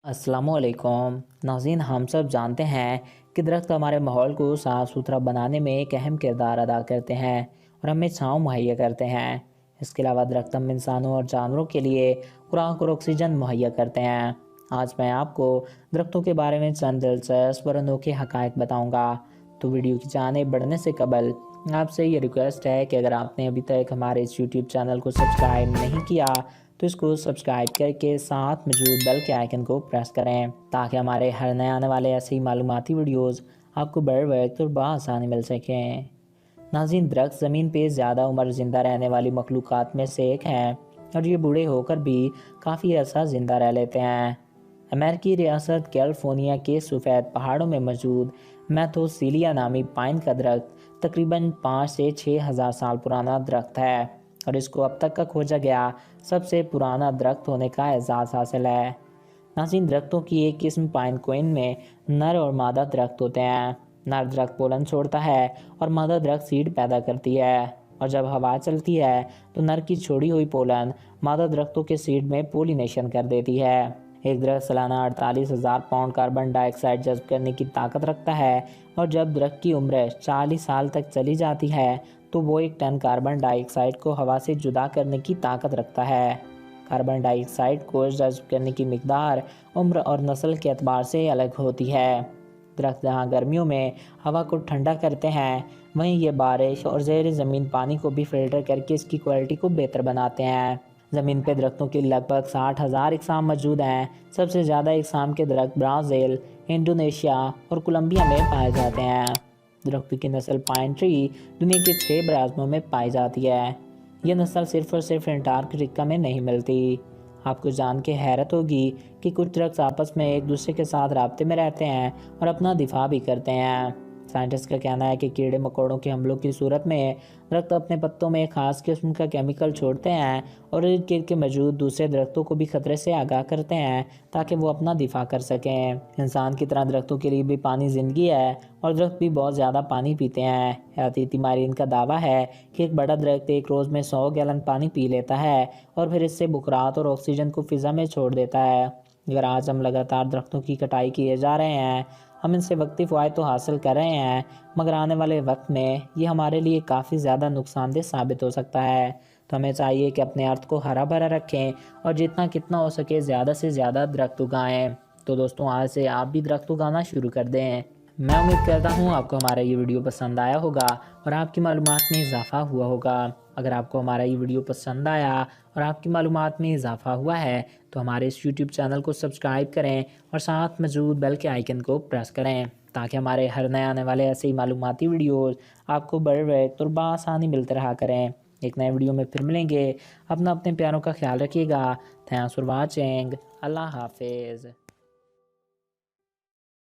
अस्सलामुअलैकुम नाज़रीन, हम सब जानते हैं कि दरख्त हमारे माहौल को साफ़ सुथरा बनाने में एक अहम किरदार अदा करते हैं और हमें छाँव मुहैया करते हैं। इसके अलावा दरख्त हम इंसानों और जानवरों के लिए खुराक और ऑक्सीजन मुहैया करते हैं। आज मैं आपको दरख्तों के बारे में चंद दिलचस्प और अनोखे हक़ाइक़ बताऊँगा। तो वीडियो की जानिब बढ़ने से कबल आपसे ये रिक्वेस्ट है कि अगर आपने अभी तक हमारे इस यूट्यूब चैनल को सब्सक्राइब नहीं किया तो इसको सब्सक्राइब करके साथ मौजूद बेल के आइकन को प्रेस करें ताकि हमारे हर नए आने वाले ऐसे ही मालूमाती वीडियोस आपको बर वक्त और बआसानी मिल सकें। नाज़रीन, दरख्त ज़मीन पे ज़्यादा उम्र ज़िंदा रहने वाली मखलूक़ात में से एक हैं और ये बूढ़े होकर भी काफ़ी अरसा ज़िंदा रह लेते हैं। अमेरिकी रियासत कैलिफोर्निया के सफ़ेद पहाड़ों में मौजूद मैथोसिलिया नामी पाइन का दरख्त तकरीबन 5 से 6 हज़ार साल पुराना दरख्त है और इसको अब तक का खोजा गया सबसे पुराना दरख्त होने का एजाज़ हासिल है। नाज़रीन, दरख्तों की एक किस्म पाइन कोइन में नर और मादा दरख्त होते हैं। नर दरख्त पोलन छोड़ता है और मादा दरख्त सीड पैदा करती है, और जब हवा चलती है तो नर की छोड़ी हुई पोलन मादा दरख्तों के सीड में पोलिनेशन कर देती है। एक दरख्त सालाना 48,000 पाउंड कार्बन डाइऑक्साइड जذب करने की ताकत रखता है, और जब दरख्त की उम्र 40 साल तक चली जाती है तो वो 1 टन कार्बन डाइऑक्साइड को हवा से जुदा करने की ताकत रखता है। कार्बन डाइऑक्साइड को जذب करने की मिकदार उम्र और नस्ल के एतबार से अलग होती है। दरख्त जहाँ गर्मियों में हवा को ठंडा करते हैं, वहीं ये बारिश और ज़ेर ज़मीन पानी को भी फिल्टर करके इसकी क्वालिटी को बेहतर बनाते हैं। ज़मीन पे दरख्तों की लगभग 60,000 इकसाम मौजूद हैं। सबसे ज़्यादा इकसाम के दरख्त ब्राज़ील, इंडोनेशिया और कोलंबिया में पाए जाते हैं। दरख्त की नस्ल पाइन ट्री दुनिया के 6 बराज़मों में पाई जाती है। यह नस्ल सिर्फ़ और सिर्फ अंटार्कटिका में नहीं मिलती। आपको जान के हैरत होगी कि कुछ दरख्त आपस में एक दूसरे के साथ राब्ते में रहते हैं और अपना दिफा भी करते हैं। साइंटिस्ट का कहना है कि कीड़े मकोड़ों के हमलों की सूरत में दरख्त अपने पत्तों में एक खास किस्म का केमिकल छोड़ते हैं और इर्द गिर्द के मौजूद दूसरे दरख्तों को भी खतरे से आगाह करते हैं ताकि वो अपना दिफा कर सकें। इंसान की तरह दरख्तों के लिए भी पानी ज़िंदगी है और दरख्त भी बहुत ज़्यादा पानी पीते हैं। हयातीती माहिरीन का दावा है कि एक बड़ा दरख्त एक रोज़ में 100 गैलन पानी पी लेता है और फिर इससे बुखरात और ऑक्सीजन को फ़िज़ा में छोड़ देता है। अगर आज हम लगातार दरख्तों की कटाई किए जा रहे हैं, हम इनसे वक्ती फ़वाइद तो हासिल कर रहे हैं, मगर आने वाले वक्त में ये हमारे लिए काफ़ी ज़्यादा नुकसानदेह साबित हो सकता है। तो हमें चाहिए कि अपने अर्थ को हरा भरा रखें और जितना कितना हो सके ज़्यादा से ज़्यादा दरख्त उगाएं। तो दोस्तों, आज से आप भी दरख्त उगाना शुरू कर दें। मैं उम्मीद करता हूँ आपको हमारा ये वीडियो पसंद आया होगा और आपकी मालूमात में इजाफ़ा हुआ होगा। अगर आपको हमारा ये वीडियो पसंद आया और आपकी मालूमात में इजाफ़ा हुआ है तो हमारे इस यूट्यूब चैनल को सब्सक्राइब करें और साथ मौजूद बेल के आइकन को प्रेस करें ताकि हमारे हर नए आने वाले ऐसे ही मालूमाती वीडियोज़ आपको बर वक्त और बआसानी मिलते रहा करें। एक नए वीडियो में फिर मिलेंगे। अपने प्यारों का ख्याल रखिएगा। Thanks for watching. अल्लाह हाफिज़।